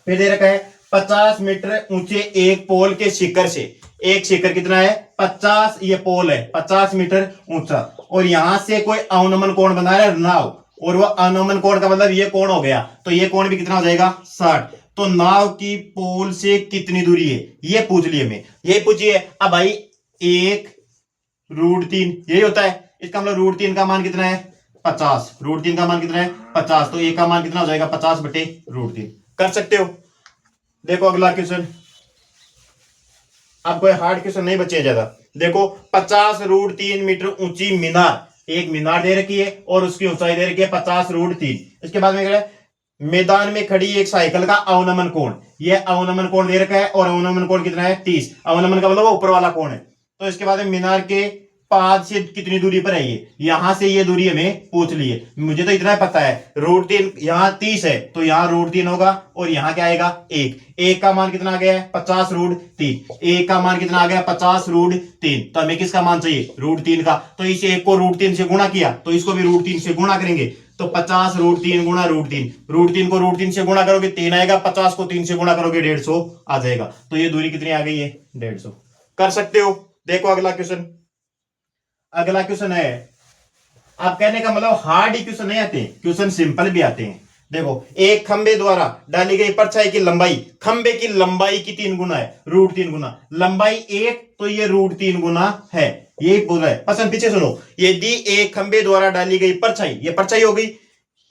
फिर दे रखा है 50 मीटर ऊंचे एक पोल के शिखर से, एक शिखर कितना है 50, ये पोल है 50 मीटर ऊंचा और यहां से कोई अवनमन कोण बना रहा है नाव, और वो अवनमन कोण का मतलब ये कोण हो गया, तो ये कोण भी कितना हो जाएगा 60। तो नाव की पोल से कितनी दूरी है ये पूछ लिए, मैं ये पूछिए। अब भाई 1 √3 यही होता है, इसका मतलब √3 का मान कितना है 50, √3 का मान कितना है 50, तो ए का मान कितना हो जाएगा 50/√3। कर सकते हो। देखो अगला क्वेश्चन, अब कोई हार्ड क्वेश्चन नहीं बचे ज्यादा। देखो 50√3 मीटर ऊंची मीनार, एक मीनार दे रखी है और उसकी ऊंचाई दे रखी है 50√3। इसके बाद में मैदान में खड़ी एक साइकिल का अवनमन कोण, ये अवनमन कोण दे रखा है और अवनमन कोण कितना है 30, अवनमन का मतलब वो ऊपर वाला कोण है। तो इसके बाद में मीनार के पाद से कितनी दूरी पर है, ये यहां से ये दूरी हमें पूछ ली है। मुझे तो इतना पता है √3 यहाँ 30 है तो यहाँ √3 होगा और यहाँ क्या आएगा 1 का मान कितना आ गया है 50√3, 1 का मान कितना आ गया 50√3, तो हमें किसका मान चाहिए √3 का। तो इस 1 को √3 से गुणा किया तो इसको भी √3 से गुणा करेंगे, तो 50√3 गुणा √3, √3 को √3 से गुणा करोगे 3 आएगा, 50 को 3 से गुणा करोगे 150 आ जाएगा। तो ये दूरी कितनी आ गई है 150। कर सकते हो। देखो अगला क्वेश्चन, अगला क्वेश्चन है, आप कहने का मतलब हार्ड ही क्वेश्चन नहीं आते, क्वेश्चन सिंपल भी आते हैं। देखो एक खंबे द्वारा डाली गई परछाई की लंबाई खंबे की लंबाई की 3 गुना है, √3 गुना लंबाई 1 तो ये √3 गुना है, ये बोल रहा है। पसंद पीछे सुनो, यदि एक खंबे द्वारा डाली गई परछाई, ये परछाई हो गई,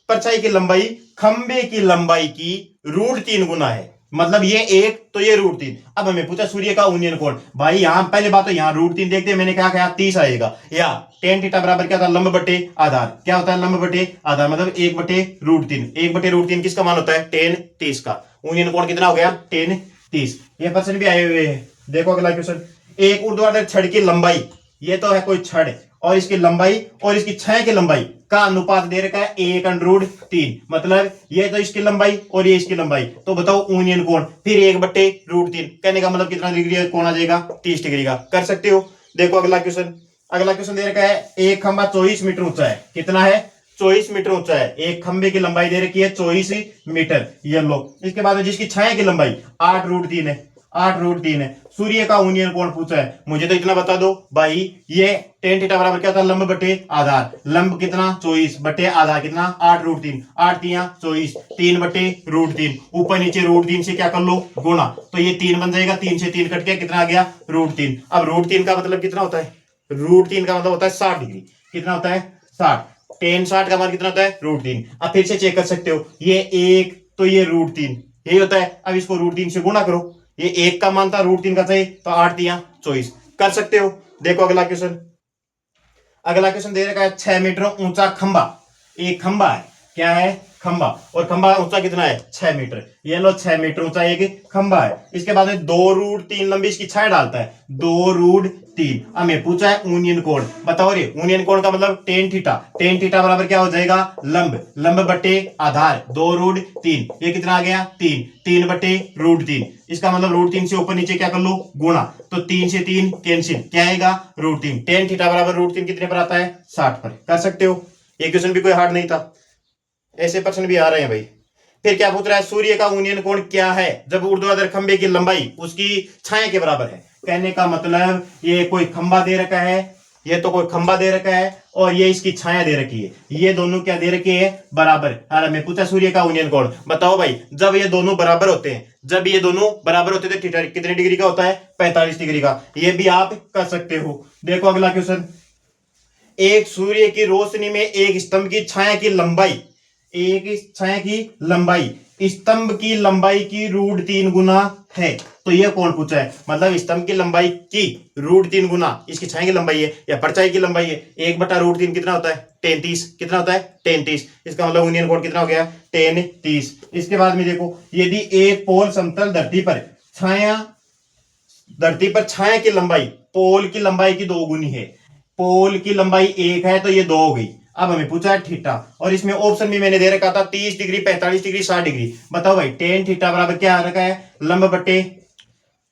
परछाई की लंबाई खंबे की लंबाई की √3 गुना है, मतलब ये 1 तो ये √3। अब हमें पूछा सूर्य का यूनियन कोण, भाई यहां पहले बात तो यहां √3 देखते हैं, मैंने क्या कहा 30 आएगा, या tan थीटा बराबर क्या था लंब बटे आधार, क्या होता है लंब बटे आधार मतलब 1/√3, 1/√3 किसका मान होता है tan 30 का, यूनियन कोण कितना हो गया tan 30। ये पर्सन भी आए हुए हैं। देखो अगला क्वेश्चन, एक ऊर्ध्वाधर छड़ की लंबाई, ये तो है कोई छड़ और इसकी लंबाई और इसकी छह की लंबाई का अनुपात दे रखा है 1/√3, मतलब ये तो इसकी लंबाई और ये इसकी लंबाई, तो बताओ यूनियन कोण, फिर 1/√3 कहने का मतलब कितना डिग्री कोण आ जाएगा 30 डिग्री का। कर सकते हो। देखो अगला क्वेश्चन, अगला क्वेश्चन दे रखा है एक खंबा 24 मीटर ऊंचा है, कितना है 24 मीटर ऊंचा है, एक खंबे की लंबाई दे रखी है 24 मीटर, ये लो। इसके बाद में जिसकी छाया की लंबाई 8√3 है, 8√3 है। सूर्य का यूनियन कोण पूछा है, मुझे तो इतना बता दो भाई, ये tan थीटा बराबर क्या था लंब बटे आधार, लंब कितना 24 बटे आधार कितना 8√3, 8 3 24, 3/√3, ऊपर नीचे √3 से क्या कर लो गुणा, तो ये 3 बन जाएगा, 3 से 3 कट के कितना आ गया √3। अब √3 का मतलब कितना होता है, √3 का मतलब होता है 60 डिग्री, कितना होता है 60, tan 60 का मान कितना होता है √3। अब फिर से चेक कर सकते हो, ये 1 तो ये √3 यही होता है, अब इसको √3 से गुणा करो, ये 1 का मान था √3 का चाहिए तो 8 3 24, कर सकते हो। देखो अगला क्वेश्चन, अगला क्वेश्चन दे रखा है 6 मीटर ऊंचा खंबा, एक खंबा है, क्या है खंबा, और खंबा ऊंचा कितना है 6 मीटर, ये लो 6 मीटर ऊंचा एक खंबा है। इसके बाद में 2√3 लंबी इसकी छाया डालता है, 2√3। हमें पूछा है यूनियन कोण, बताओ रे यूनियन कोण का मतलब tan थीटा, tan थीटा बराबर क्या हो जाएगा लंब, लंब बटे आधार 2√3, ये कितना आ गया 3, 3/√3, इसका मतलब √3 से ऊपर नीचे क्या कर लो गुणा, तो 3 से 3 कैंसिल, क्या आएगा √3, tan थीटा बराबर √3 कितने पर आता है 60 पर। कर सकते हो। ये क्वेश्चन भी कोई हार्ड नहीं था, ऐसे प्रश्न भी आ रहे हैं भाई। फिर क्या पूछ रहा है, सूर्य का यूनियन कोण क्या है जब ऊर्ध्वाधर खंबे की लंबाई उसकी छाया के बराबर है। कहने का मतलब ये कोई खंबा दे रखा है, ये तो कोई खंबा दे रखा है और ये इसकी छाया दे रखी है, ये दोनों क्या दे रखी है बराबर। अरे मैं पूछा सूर्य का यूनियन कोण, बताओ भाई जब ये दोनों बराबर होते हैं, जब ये दोनों बराबर होते हैं तो थीटा कितने डिग्री का होता है 45 डिग्री का। ये भी आप कर सकते हो। देखो अगला क्वेश्चन, एक सूर्य की रोशनी में एक स्तंभ की छाया की लंबाई, एक छाया की लंबाई स्तंभ की लंबाई की √3 गुना है, तो ये कौन पूछा है, मतलब स्तंभ की लंबाई की √3 गुना इसकी छाया की लंबाई है या परछाई की लंबाई है, 1/√3 कितना होता है 33, कितना होता है 33, इसका मतलब यूनियन कोण कितना हो गया 10 30। इसके बाद में देखो यदि एक पोल समतल धरती पर छाया की लंबाई पोल की लंबाई की 2 गुनी है, पोल की लंबाई 1 है तो ये 2 हो गई। अब हमें पूछा है थीटा, और इसमें ऑप्शन भी मैंने दे रखा था 30 डिग्री 45 डिग्री 60 डिग्री। बताओ भाई टेन थीटा बराबर क्या आ रखा है, लंब बटे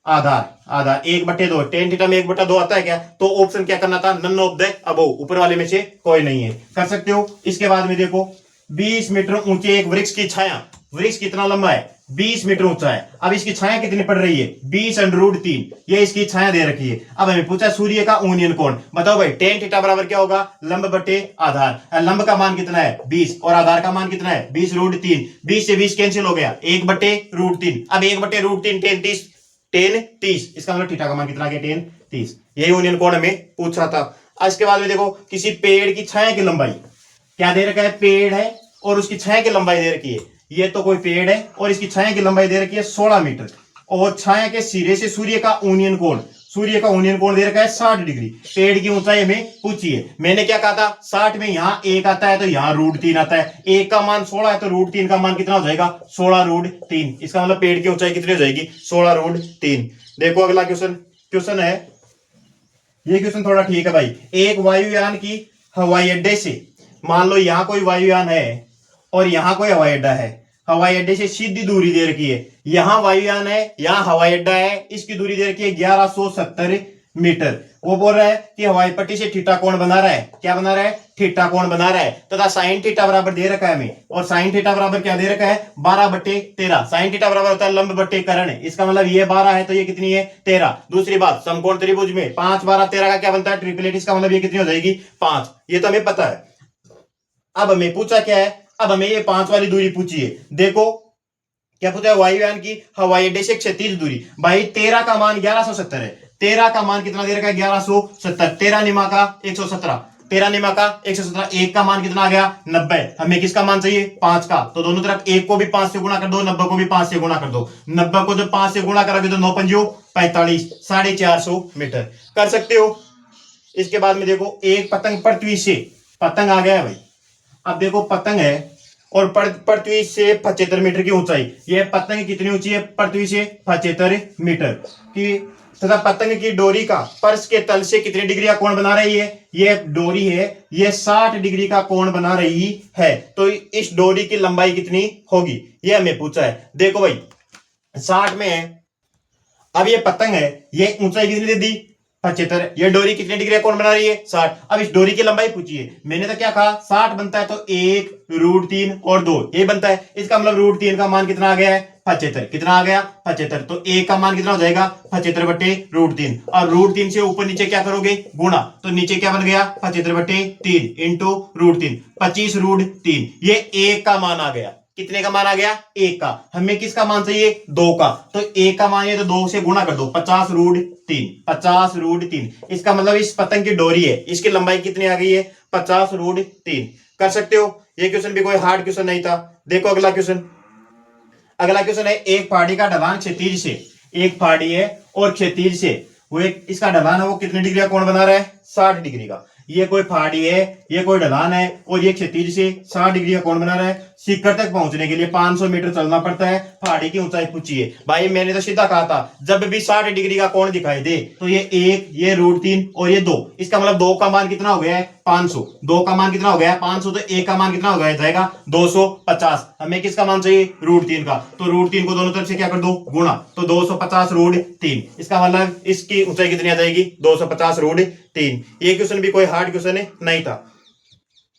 आधार, आधार 1/2। टेन थीटा में 1/2 आता है क्या, तो ऑप्शन क्या करना था, नन ऑफ द अबव, ऊपर वाले में से कोई नहीं है, कर सकते हो। इसके बाद में देखो 20 मीटर ऊंचे एक वृक्ष की छाया, वृक्ष कितना लंबा है, 20 मीटर ऊंचा है। अब इसकी छाया कितनी पड़ रही है, 20√3, ये इसकी छाया दे रखी है। अब हमें पूछा सूर्य का ऊनियन कोण, बताओ भाई टेन थीटा बराबर क्या होगा, लंब बटे आधार। लंब का मान कितना है 20 और आधार का मान कितना है 20√3, 20 से 20 कैंसिल हो गया, 1/√3। अब 1/√3 10 30, इसका मतलब थीटा का मान कितना आ गया 10 30। यही यूनियन कोण हमें पूछा था। इसके बाद में देखो किसी पेड़ की छाया की लंबाई क्या दे रखा है, पेड़ है और उसकी छाया की लंबाई दे रखी है, ये तो कोई पेड़ है और इसकी छाया की लंबाई दे रखी है 16 मीटर, और छाया के सिरे से सूर्य का ऊनियन कोण, सूर्य का ऊनियन कोण दे रखा है 60 डिग्री। पेड़ की ऊंचाई हमें पूछी है, मैंने क्या कहा था 60 में यहाँ 1 आता है तो यहाँ √3 आता है, 1 का मान 16 है तो √3 का मान कितना हो जाएगा 16√3। इसका मतलब पेड़ की ऊंचाई कितनी हो जाएगी 16√3। देखो अगला क्वेश्चन है, ये क्वेश्चन थोड़ा ठीक है भाई। एक वायुयान की हवाई अड्डे से, मान लो यहाँ कोई वायुयान है और यहाँ कोई हवाई अड्डा है, हवाई अड्डे से सीधी दूरी दे रखी है, यहाँ वायुयान है यहाँ हवाई अड्डा है, इसकी दूरी दे रखी है 1170 मीटर। वो बोल रहा है कि हवाई पट्टी से थीटा कोण बना रहा है, क्या बना रहा है, थीटा कोण बना रहा है, तथा साइन थीटा बराबर दे रखा है हमें, और साइन थीटा बराबर क्या दे रखा है 12/13। साइन थीटा बराबर होता है लंब बटे कर्ण, इसका मतलब ये 12 है तो ये कितनी है 13। दूसरी बात समकोण त्रिभुज में 5 12 13 का क्या बनता है ट्रिपलेट, इसका मतलब ये कितनी हो जाएगी 5, ये तो हमें पता है। अब हमें पूछा क्या है, अब हमें ये 5 वाली दूरी पूछी है। देखो क्या पूछा है, वायुयान की हवाई अड्डे से क्षैतिज दूरी, भाई 13 का मान 1170 है, 13 का मान कितना दे रखा है 1170, 13 निमा का 117, 13 निमा का 117, 1 का मान कितना आ गया 90। हमें किसका मान चाहिए 5 का, तो दोनों तरफ 1 को भी 5 से गुणा कर दो, 90 को भी 5 से गुणा कर दो। 90 को जब 5 से गुणा करोगे तो 9 पंजो 45, 450 मीटर, कर सकते हो। इसके बाद में देखो एक पतंग पृथ्वी से, पतंग आ गया है भाई, अब देखो पतंग है और पृथ्वी से 75 मीटर की ऊंचाई, ये पतंग कितनी ऊंची है पृथ्वी से 75 मीटर की, तथा पतंग की डोरी का फर्श के तल से कितनी डिग्री का कोण बना रही है, ये डोरी है ये 60 डिग्री का कोण बना रही है, तो इस डोरी की लंबाई कितनी होगी, ये हमें पूछा है। देखो भाई 60 में है, अब ये पतंग है ये ऊंचाई कितनी दे दी 75, ये डोरी कितने डिग्री का कोण बना रही है 60। अब इस डोरी की लंबाई पूछिए, मैंने तो क्या कहा 60 बनता है तो 1√3 और 2 ये बनता है, इसका मतलब √3 का मान कितना आ गया है 75, कितना आ गया 75, तो 1 का मान कितना हो जाएगा 75/√3, और √3 से ऊपर नीचे क्या करोगे गुणा, तो नीचे क्या बन गया 75/3 इंटू √3, 25√3, ये 1 का मान आ गया, कितने का मान आ गया 1 का। हमें किसका मान चाहिए 2 का, तो 1 का मान है तो 2 से गुणा कर दो 50√3, 50√3, इसका मतलब इस पतंग की डोरी है इसकी लंबाई कितनी आ गई है 50√3, कर सकते हो। ये क्वेश्चन भी कोई हार्ड क्वेश्चन नहीं था। देखो अगला क्वेश्चन है, एक पहाड़ी का ढलान क्षैतिज से, एक पहाड़ी है और क्षैतिज से वो एक इसका ढलान है, वो कितने डिग्री का कोण बना रहा है 60 डिग्री का। ये कोई पहाड़ी है ये कोई ढलान है और ये क्षैतिज से 60 डिग्री का कोण बना रहा है। शिखर तक पहुंचने के लिए 500 मीटर चलना पड़ता है, पहाड़ी की ऊंचाई पूछी है। भाई मैंने तो सीधा कहा था जब भी 60 डिग्री का कोण दिखाई दे तो ये 1 ये √3 और ये 2, इसका मतलब 2 का मान कितना हो गया है 500, 2 का मान कितना हो गया है 500, तो 1 का मान कितना हो गया जाएगा 250। हमें किसका मान चाहिए √3 का, तो √3 को दोनों तरफ से क्या कर दो गुणा, तो 250√3, इसका मतलब इसकी ऊंचाई कितनी आ जाएगी 250√3। ये क्वेश्चन भी कोई हार्ड क्वेश्चन नहीं था।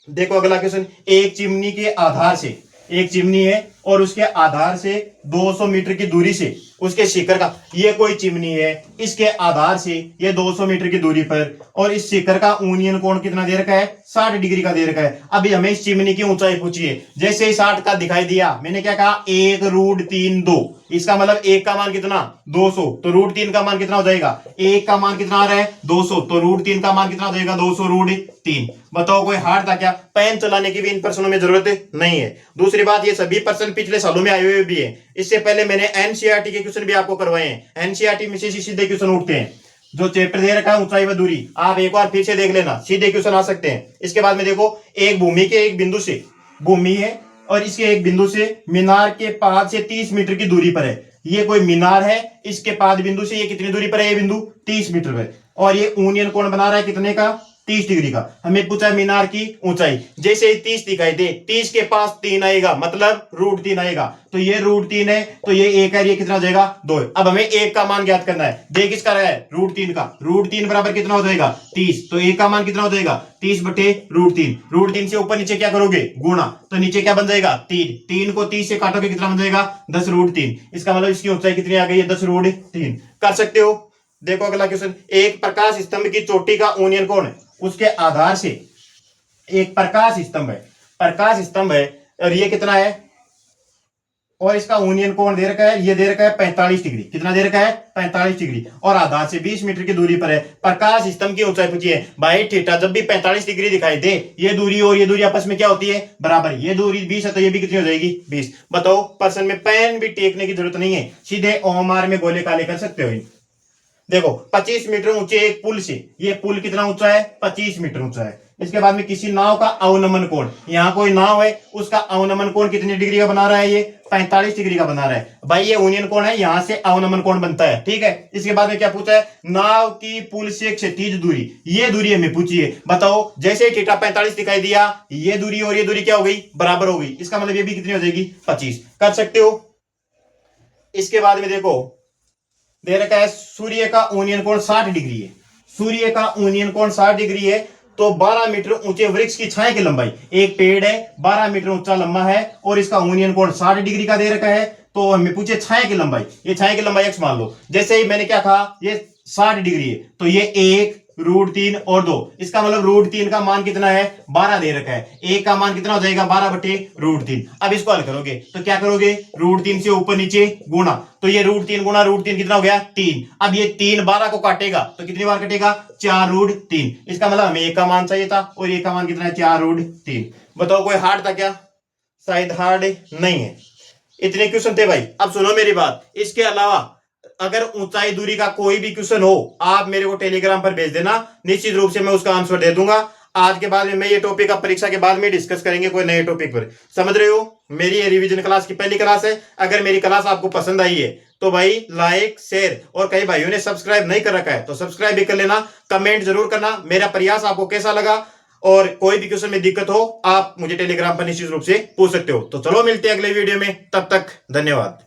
देखो अगला क्वेश्चन, एक चिमनी के आधार से, एक चिमनी है और उसके आधार से 200 मीटर की दूरी से उसके शिखर का, ये कोई चिमनी है इसके आधार से ये 200 मीटर की दूरी पर, और इस शिखर का ऊनियन कोण कितना दे रखा है 60 डिग्री का दे रखा है। अभी हमें इस चिमनी की ऊंचाई पूछिए, जैसे ही 60 का दिखाई दिया मैंने क्या कहा 1√3 2, इसका मतलब 1 का मान कितना 200, तो √3 का मान कितना हो जाएगा, 1 का मान कितना आ रहा है 200, तो √3 का मान कितना हो जाएगा 200√3। बताओ कोई हार्ड था क्या, पेन चलाने की भी इन प्रश्नों में जरूरत नहीं है। दूसरी बात ये सभी प्रश्न पिछले सालों में आए हुए भी है, इससे पहले मैंने एनसीईआरटी के क्वेश्चन भी आपको करवाए हैं। एनसीईआरटी में से सीधे क्वेश्चन उठते हैं, जो चैप्टर दे रखा है ऊंचाई व दूरी आप एक बार फिर से देख लेना, सीधे क्वेश्चन आ सकते हैं। इसके बाद में देखो एक भूमि के एक बिंदु से, भूमि है और इसके एक बिंदु से मीनार के पाद से 30 मीटर की दूरी पर है। ये कोई मीनार है, इसके पाद बिंदु से ये कितनी दूरी पर है? ये बिंदु 30 मीटर पर। और ये यूनियन कोण बना रहा है कितने का? 30 डिग्री का। हमें पूछा है मीनार की ऊंचाई। जैसे ही 30 दिखाई दे, 30 के पास 3 आएगा, मतलब √3 आएगा। तो ये √3 है, तो ये 1 है, ये कितना हो जाएगा? 2 है। अब हमें 1 का मान ज्ञात करना है। देख किसका रहा है? √3 का। √3 बराबर कितना हो जाएगा? 30। तो 1 का मान कितना हो जाएगा? 30 बटे √3। √3 से ऊपर नीचे क्या करोगे? गुणा। तो नीचे क्या बन जाएगा? 3। 3 को 30 से काटोगे कितना बन जाएगा? 10√3। इसका मतलब इसकी ऊंचाई कितनी आ गई है? 10√3। कर सकते हो। देखो अगला क्वेश्चन। एक प्रकाश स्तंभ की चोटी का यूनियन कोण है, उसके आधार से एक प्रकाश स्तंभ है, प्रकाश स्तंभ है, और ये कितना है? और इसका यूनियन कोण दे रखा है, ये दे रखा है 45 डिग्री। कितना दे रखा है? 45 डिग्री। और आधार से 20 मीटर की दूरी पर है। प्रकाश स्तंभ की ऊंचाई पूछी है। भाई थीटा जब भी 45 डिग्री दिखाई दे, ये दूरी और ये दूरी आपस में क्या होती है? बराबर। ये दूरी 20 है, तो ये भी कितनी हो जाएगी? 20। बताओ, पर्सन में पेन भी टेकने की जरूरत नहीं है, सीधे ओमार में गोले काले कर सकते हो। देखो 25 मीटर ऊंचे एक पुल से, ये पुल कितना ऊंचा है? 25 मीटर ऊंचा है। इसके बाद में किसी नाव का अवनमन कोण, यहां कोई नाव है, उसका अवनमन कोण कितनी डिग्री का बना रहा है? ये 45 डिग्री का बना रहा है। भाई ये यूनियन कोण है, यहां से अवनमन कोण बनता है। ठीक है। इसके बाद में क्या पूछा है? नाव की पुल से क्षैतिज दूरी, ये दूरी हमें पूछी है। बताओ, जैसे ही थीटा 45 दिखाई दिया, ये दूरी और ये दूरी क्या हो गई? बराबर हो गई। इसका मतलब ये भी कितनी हो जाएगी? 25। कर सकते हो। इसके बाद में देखो, दे रखा है सूर्य का यूनियन कोण 60 डिग्री है। सूर्य का यूनियन कोण 60 डिग्री है, तो 12 मीटर ऊंचे वृक्ष की छाया की लंबाई, एक पेड़ है 12 मीटर ऊंचा लंबा है, और इसका यूनियन कोण 60 डिग्री का दे रखा है। तो हमें पूछे छाया की लंबाई, ये छाया की लंबाई x मान लो। जैसे ही मैंने क्या कहा? ये 60 डिग्री है, तो ये 1 √3 और 2, इसका मतलब √3 का मान कितना है? 12 दे रखा है। 1 का मान कितना हो जाएगा? 12 बटे √3। अब इसको हल करोगे तो क्या करोगे? √3 से ऊपर नीचे गुणा, तो ये √3 गुणा √3 कितना हो गया? 3। अब ये 3 12 को काटेगा तो कितनी बार कटेगा? 4√3। इसका मतलब हमें 1 का मान चाहिए था, और 1 का मान कितना है? 4√3। बताओ, कोई हार्ड था क्या? शायद हार्ड नहीं है। इतने क्वेश्चन थे भाई। अब सुनो मेरी बात, इसके अलावा अगर ऊंचाई दूरी का कोई भी क्वेश्चन हो, आप मेरे को टेलीग्राम पर भेज देना, निश्चित रूप से मैं उसका आंसर दे दूंगा। आज के बाद में मैं ये टॉपिक अब परीक्षा के बाद में डिस्कस करेंगे कोई नए टॉपिक पर। समझ रहे हो? मेरी ये रिवीजन क्लास की पहली क्लास है। अगर मेरी क्लास आपको पसंद आई है तो भाई लाइक शेयर, और कई भाइयों ने सब्सक्राइब नहीं कर रखा है तो सब्सक्राइब भी कर लेना। कमेंट जरूर करना मेरा प्रयास आपको कैसा लगा, और कोई भी क्वेश्चन में दिक्कत हो आप मुझे टेलीग्राम पर निश्चित रूप से पूछ सकते हो। तो चलो मिलते हैं अगले वीडियो में, तब तक धन्यवाद।